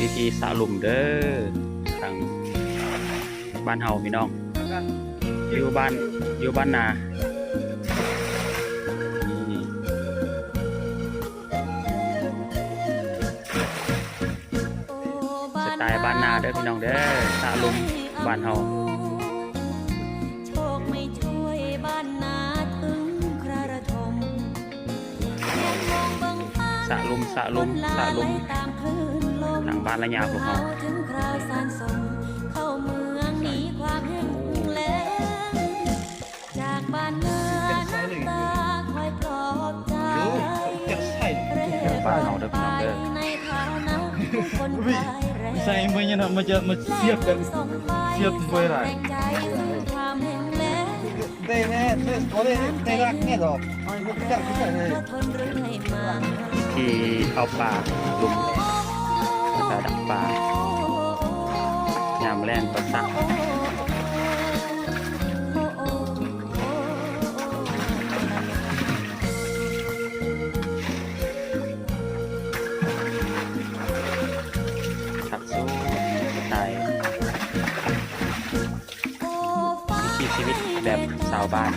วิธีสระหลุมเด้อทางบ้านเฮาพี่น้องอยู่บ้านนานี่สไตล์บ้านนาเด้อพี่น้องเด้อสระหลุมบ้านเฮาโชคไม่ช่วยบ้านนาถึงคราระทมสระหลุมทางบ้านระยาพวกเขาถึงคราวสานสมเข้าเมืองหนีความแห้งแล้งจากบ้านนาน้ำตาคอยปลอบใจเร่ร่อนไปในฐานะคนไร้แรง Saya ibunya nak siapkan siap bergerak. ความแห้งแล้ง Đây nè rồi. ทนเรื่อยมา ที่เอาปลาหลุมแล้วก็ดักปลา ยามแรงก็ซักขับสู้สไตล์วิถีชีวิตแบบชาวบ้าน